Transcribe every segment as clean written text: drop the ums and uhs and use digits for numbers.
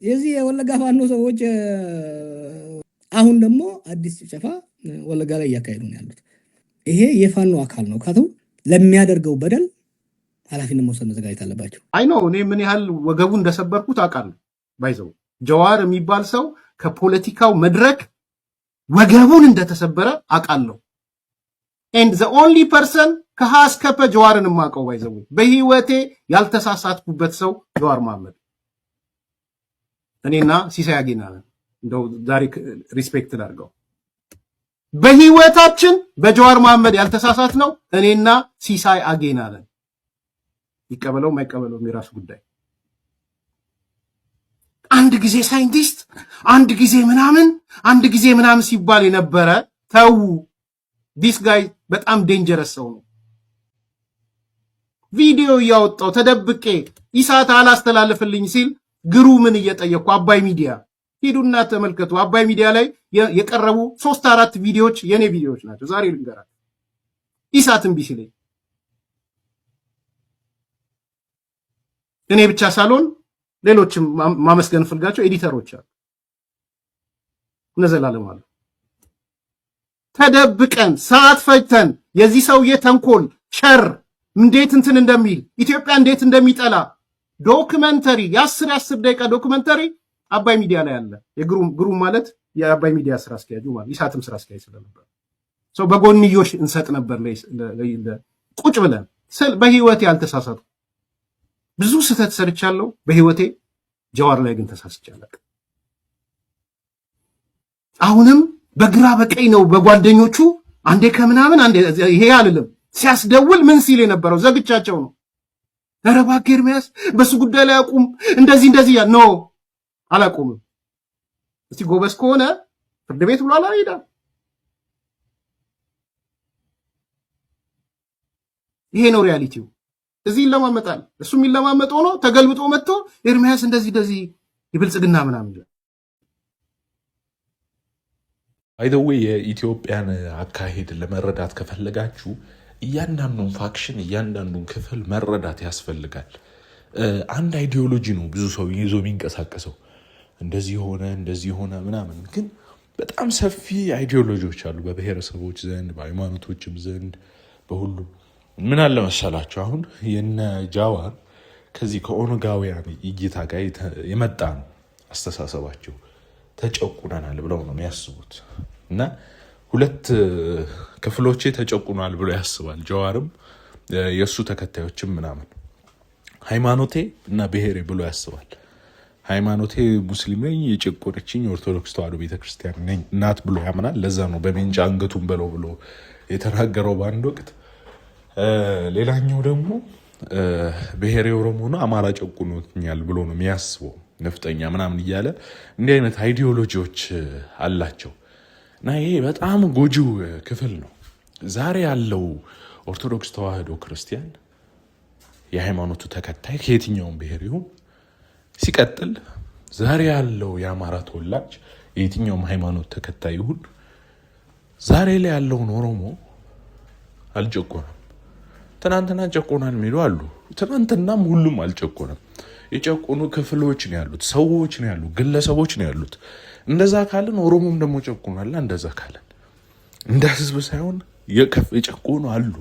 የዚህ የወለጋ ፋኖ ሰዎች አሁን ደግሞ አዲስ ጭፍጨፋ ወለጋ ላይ እያካሄዱ ነው ያሉት። ይሄ የፋኖ አካል ነው ካተው ለሚያደርገው በደል ኃላፊነት መውሰድ መዘጋጀት አለባቸው። አይ ነው እኔ ምን ያህል ወገቡ እንደሰበርኩት አውቃለሁ። ባይዘው ጀዋር የሚባል ሰው ከፖለቲካው መድረክ ወገቡን እንደተሰበረ አውቃለሁ። and the only person ከሀ እስከ ፐ ጀዋርን ማቀው ባይዘው በህይወቴ ያልተሳሳትኩበት ሰው ጀዋር መሐመድ እኔና ሲሳይ አጌና እንደው ዛሬ ሪስፔክት ላድርገው። በህይወታችን በጀዋር መሐመድ ያልተሳሳት ነው እኔና ሲሳይ አጌና ነን። ይቀበለው ማይቀበለው የራሱ ጉዳይ። አንድ ጊዜ ሳይንቲስት አንድ ጊዜ ምናምን ሲባል የነበረ ተው። ዲስ ጋይ በጣም ዴንጀረስ ሰው ነው። ቪዲዮ ያወጣው ተደብቄ ኢሳት አላስተላልፍልኝ ሲል ግሩምን እየጠየቅኩ አባይ ሚዲያ ሄዱና ተመልከቱ። አባይ ሚዲያ ላይ የቀረቡ 3-4 ቪዲዮዎች የኔ ቪዲዮዎች ናቸው። ዛሬ ልንገራችሁ። ኢሳትን ቢሲለኝ እኔ ብቻ ሳልሆን ሌሎችም ማመስገን ፈልጋቸው ኤዲተሮች አሉ። ነዘላለም አሉ። ተደብቀን ሰዓት ፈጅተን የዚህ ሰውዬ ተንኮል ሸር እንዴት እንትን እንደሚል ኢትዮጵያ እንዴት እንደሚጠላ ዶክመንተሪ የ10 ደቂቃ ዶክመንተሪ አባይ ሚዲያ ላይ አለ። የግሩም ማለት የአባይ ሚዲያ ስራ አስኪያጁ ማለት ኢሳትም ስራ አስኪያጅ ስለነበር ሰው በጎንዮሽ እንሰጥ ነበር ቁጭ ብለን በህይወቴ ያልተሳሳትኩ ብዙ ስህተት ሰርቻለሁ በህይወቴ። ጀዋር ላይ ግን ተሳስቻለሁ። አሁንም በግራ በቀኝ ነው በጓደኞቹ አንዴ ከምናምን አንዴ ይሄ አይደለም ሲያስደውል ምን ሲል የነበረው ዘግቻቸው ነው። ኧረ እባክህ ኤርሚያስ በሱ ጉዳይ ላይ አቁም እንደዚህ ኖ አላቁምም። እስቲ ጎበስ ከሆነ ፍርድ ቤት ብሎ አላሄዳ ይሄ ነው ሪያሊቲው። እዚህ ይለማመጣል። እሱም ይለማመጠው ነው ተገልብጦ መጥቶ ኤርሚያስ እንደዚህ ይብልጽግና ምናምን ይላል። አይደው የኢትዮጵያን አካሄድ ለመረዳት ከፈለጋችሁ እያንዳንዱን ፋክሽን እያንዳንዱን ክፍል መረዳት ያስፈልጋል። አንድ አይዲዮሎጂ ነው ብዙ ሰው ይዞ የሚንቀሳቀሰው እንደዚህ ሆነ ምናምን፣ ግን በጣም ሰፊ አይዲዮሎጂዎች አሉ በብሔረሰቦች ዘንድ በሃይማኖቶችም ዘንድ በሁሉም። ምን አለ መሰላችሁ አሁን የነ ጃዋር ከዚህ ከኦነጋውያን እይታ ጋር የመጣ ነው አስተሳሰባቸው። ተጨቁነናል ብለው ነው የሚያስቡት እና ሁለት ክፍሎቼ ተጨቁናል ብሎ ያስባል ጀዋርም የሱ ተከታዮችም ምናምን። ሃይማኖቴ እና ብሔሬ ብሎ ያስባል። ሃይማኖቴ ሙስሊም ነኝ የጨቆነችኝ ኦርቶዶክስ ተዋሕዶ ቤተክርስቲያን ነኝ እናት ብሎ ያምናል። ለዛ ነው በሜንጫ አንገቱን በለው ብሎ የተናገረው በአንድ ወቅት። ሌላኛው ደግሞ ብሔሬ ኦሮሞ ነው አማራ ጨቁኖኛል ብሎ ነው የሚያስበው ነፍጠኛ ምናምን እያለ እንዲህ አይነት አይዲዮሎጂዎች አላቸው እና ይሄ በጣም ጎጂው ክፍል ነው። ዛሬ ያለው ኦርቶዶክስ ተዋሕዶ ክርስቲያን የሃይማኖቱ ተከታይ ከየትኛውም ብሔር ይሁን፣ ሲቀጥል ዛሬ ያለው የአማራ ተወላጅ የየትኛውም ሃይማኖት ተከታይ ይሁን፣ ዛሬ ላይ ያለውን ኦሮሞ አልጨቆነም። ትናንትና ጨቆናን የሚሉ አሉ። ትናንትናም ሁሉም አልጨቆነም። የጨቆኑ ክፍሎች ነው ያሉት፣ ሰዎች ነው ያሉት፣ ግለሰቦች ነው ያሉት። እንደዛ ካለን ኦሮሞም ደግሞ ጨቆናል። እንደዛ ካለን እንደ ህዝብ ሳይሆን የጨቆኑ አሉ።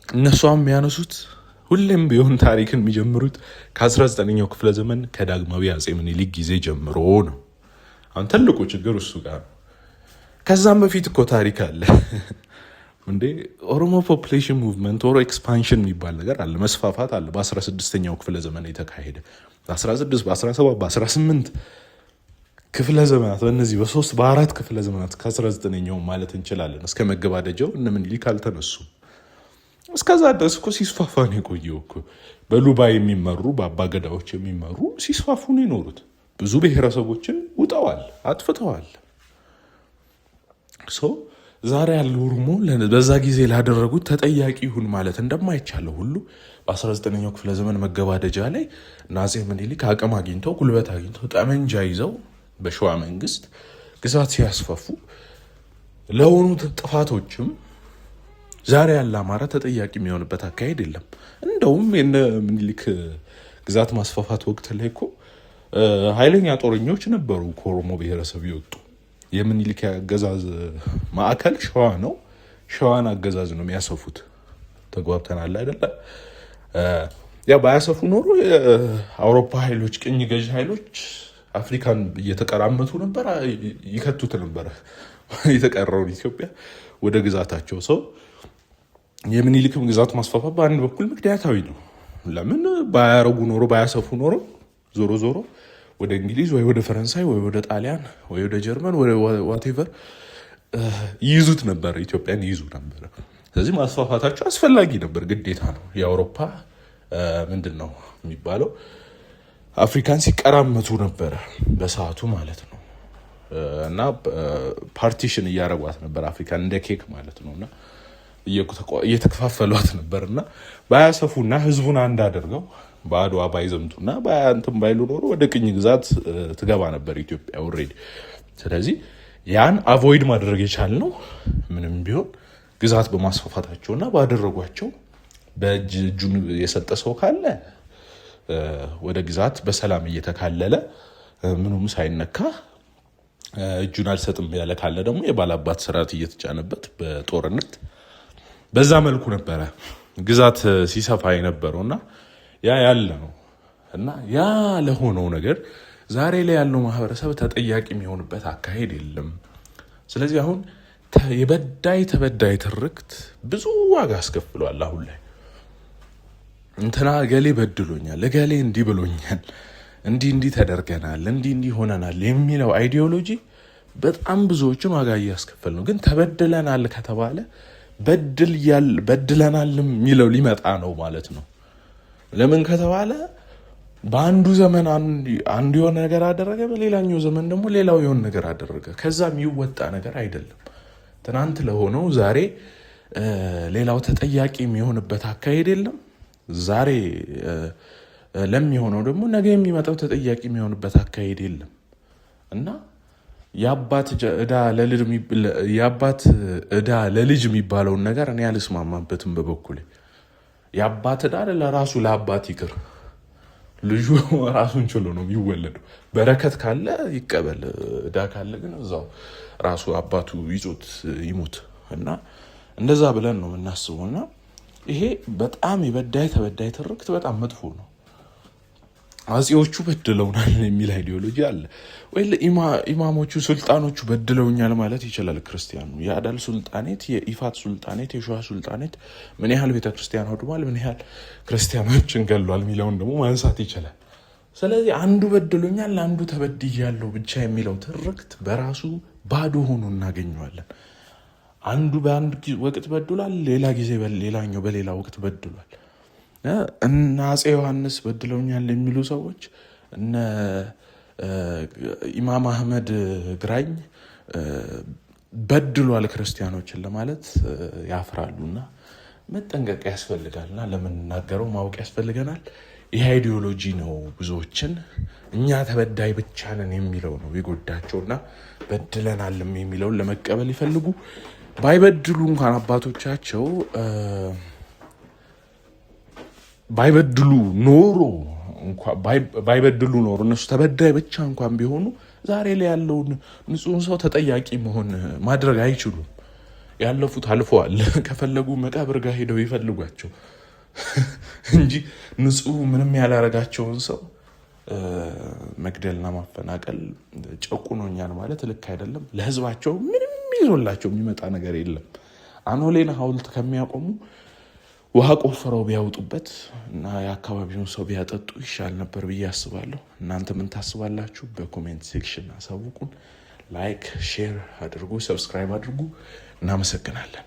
እነሱም የሚያነሱት ሁሌም ቢሆን ታሪክን የሚጀምሩት ከ19ኛው ክፍለ ዘመን ከዳግማዊ አጼ ምኒልክ ጊዜ ጀምሮ ነው። አሁን ትልቁ ችግር እሱ ጋር ነው። ከዛም በፊት እኮ ታሪክ አለ እንዴ። ኦሮሞ ፖፑሌሽን ሙቭመንት ኦር ኤክስፓንሽን የሚባል ነገር አለ፣ መስፋፋት አለ። በ16ኛው ክፍለ ዘመን የተካሄደ በ16 በ17 በ18 ክፍለ ዘመናት፣ በእነዚህ በ3 በ4 ክፍለ ዘመናት ከ19ኛው ማለት እንችላለን እስከ መገባደጃው እነ ምኒልክ አልተነሱም። እስከዛ ድረስ እኮ ሲስፋፋ ነው የቆየው እኮ። በሉባ የሚመሩ በአባገዳዎች የሚመሩ ሲስፋፉ ነው የኖሩት። ብዙ ብሔረሰቦችን ውጠዋል፣ አጥፍተዋል። ዛሬ ያለው ኦሮሞ በዛ ጊዜ ላደረጉት ተጠያቂ ይሁን ማለት እንደማይቻለው ሁሉ በ19ኛው ክፍለ ዘመን መገባደጃ ላይ አፄ ምኒልክ አቅም አግኝተው ጉልበት አግኝተው ጠመንጃ ይዘው በሸዋ መንግስት ግዛት ሲያስፋፉ ለሆኑ ጥፋቶችም ዛሬ ያለ አማራ ተጠያቂ የሚሆንበት አካሄድ የለም። እንደውም የነ ምኒልክ ግዛት ማስፋፋት ወቅት ላይ እኮ ኃይለኛ ጦረኞች ነበሩ ከኦሮሞ ብሔረሰብ ይወጡ። የምኒልክ አገዛዝ ማዕከል ሸዋ ነው። ሸዋን አገዛዝ ነው የሚያሰፉት። ተጓብተናል አይደለ? ያ ባያሰፉ ኖሮ የአውሮፓ ኃይሎች፣ ቅኝ ገዥ ኃይሎች አፍሪካን እየተቀራመቱ ነበር፣ ይከቱት ነበር የተቀረውን ኢትዮጵያ ወደ ግዛታቸው። ሰው የምኒልክም ግዛት ማስፋፋት በአንድ በኩል ምክንያታዊ ነው። ለምን ባያረጉ ኖሮ ባያሰፉ ኖሮ ዞሮ ዞሮ ወደ እንግሊዝ ወይ ወደ ፈረንሳይ ወይ ወደ ጣሊያን ወይ ወደ ጀርመን ወይ ዋቴቨር ይይዙት ነበር፣ ኢትዮጵያን ይይዙ ነበር። ስለዚህ ማስፋፋታቸው አስፈላጊ ነበር፣ ግዴታ ነው። የአውሮፓ ምንድን ነው የሚባለው አፍሪካን ሲቀራመቱ ነበረ በሰዓቱ ማለት ነው። እና ፓርቲሽን እያረጓት ነበር አፍሪካን እንደ ኬክ ማለት ነው። እና እየተከፋፈሏት ነበር። እና ባያሰፉና ህዝቡን አንድ አድርገው በአድዋ ባይዘምቱና ባያንተም ባይሉ ኖሮ ወደ ቅኝ ግዛት ትገባ ነበር ኢትዮጵያ ኦልሬዲ። ስለዚህ ያን አቮይድ ማድረግ የቻልነው ምንም ቢሆን ግዛት በማስፋፋታቸውና ባደረጓቸው በእጅ እጁን የሰጠ ሰው ካለ ወደ ግዛት በሰላም እየተካለለ ምንም ሳይነካ እጁን አልሰጥም ያለ ካለ ደግሞ የባላባት ስርዓት እየተጫነበት በጦርነት በዛ መልኩ ነበረ ግዛት ሲሰፋ የነበረውና ያ ያለ ነው። እና ያ ለሆነው ነገር ዛሬ ላይ ያለው ማህበረሰብ ተጠያቂ የሚሆንበት አካሄድ የለም። ስለዚህ አሁን የበዳይ ተበዳይ ትርክት ብዙ ዋጋ አስከፍሏል። አሁን ላይ እንትና ገሌ በድሎኛል፣ ገሌ እንዲህ ብሎኛል፣ እንዲህ ተደርገናል፣ እንዲህ ሆነናል የሚለው አይዲዮሎጂ በጣም ብዙዎችን ዋጋ እያስከፈል ነው። ግን ተበድለናል ከተባለ በድለናል የሚለው ሊመጣ ነው ማለት ነው። ለምን ከተባለ በአንዱ ዘመን አንዱ የሆነ ነገር አደረገ፣ በሌላኛው ዘመን ደግሞ ሌላው የሆነ ነገር አደረገ። ከዛ የሚወጣ ነገር አይደለም። ትናንት ለሆነው ዛሬ ሌላው ተጠያቂ የሚሆንበት አካሄድ የለም። ዛሬ ለሚሆነው ደግሞ ነገ የሚመጣው ተጠያቂ የሚሆንበት አካሄድ የለም። እና የአባት ዕዳ ለልጅ የሚባለውን ነገር እኔ አልስማማበትም በበኩሌ። የአባት ዕዳ ለራሱ ለአባት ይቅር፣ ልጁ ራሱን ችሎ ነው የሚወለደው። በረከት ካለ ይቀበል፣ ዕዳ ካለ ግን እዛው ራሱ አባቱ ይዞት ይሙት። እና እንደዛ ብለን ነው የምናስበው። እና ይሄ በጣም የበዳይ ተበዳይ ትርክት በጣም መጥፎ ነው። አጼዎቹ በድለውናል የሚል አይዲዮሎጂ አለ ወይ? ኢማሞቹ ሱልጣኖቹ በድለውኛል ማለት ይችላል ክርስቲያኑ። የአዳል ሱልጣኔት፣ የኢፋት ሱልጣኔት፣ የሸዋ ሱልጣኔት ምን ያህል ቤተክርስቲያን አውድሟል፣ ምን ያህል ክርስቲያኖችን ገሏል የሚለውን ደግሞ ማንሳት ይችላል። ስለዚህ አንዱ በድሎኛል አንዱ ተበድያለሁ ብቻ የሚለው ትርክት በራሱ ባዶ ሆኖ እናገኘዋለን። አንዱ በአንድ ወቅት በድሏል፣ ሌላ ጊዜ ሌላኛው በሌላ ወቅት በድሏል። እነ አፄ ዮሐንስ በድለውኛል የሚሉ ሰዎች እነ ኢማም አህመድ ግራኝ በድሏል ክርስቲያኖችን ለማለት ያፍራሉና መጠንቀቅ ያስፈልጋልና ለምንናገረው ማወቅ ያስፈልገናል። ይህ አይዲዮሎጂ ነው ብዙዎችን እኛ ተበዳይ ብቻ ነን የሚለው ነው የጎዳቸውና በድለናልም የሚለውን ለመቀበል ይፈልጉ። ባይበድሉ እንኳን አባቶቻቸው ባይበድሉ ኖሮ እነሱ ተበዳይ ብቻ እንኳን ቢሆኑ ዛሬ ላይ ያለውን ንጹህ ሰው ተጠያቂ ማድረግ አይችሉም። ያለፉት አልፈዋል። ከፈለጉ መቃብር ጋር ሄደው ይፈልጓቸው እንጂ ንጹህ ምንም ያላረጋቸውን ሰው መግደልና ማፈናቀል ጨቁኖኛል ማለት ልክ አይደለም። ለህዝባቸው ምንም ይዞላቸው የሚመጣ ነገር የለም። አኖሌን ሐውልት ከሚያቆሙ ውሃ ቆፍረው ቢያወጡበት እና የአካባቢውን ሰው ቢያጠጡ ይሻል ነበር ብዬ አስባለሁ። እናንተ ምን ታስባላችሁ? በኮሜንት ሴክሽን አሳውቁን። ላይክ፣ ሼር አድርጉ፣ ሰብስክራይብ አድርጉ። እናመሰግናለን።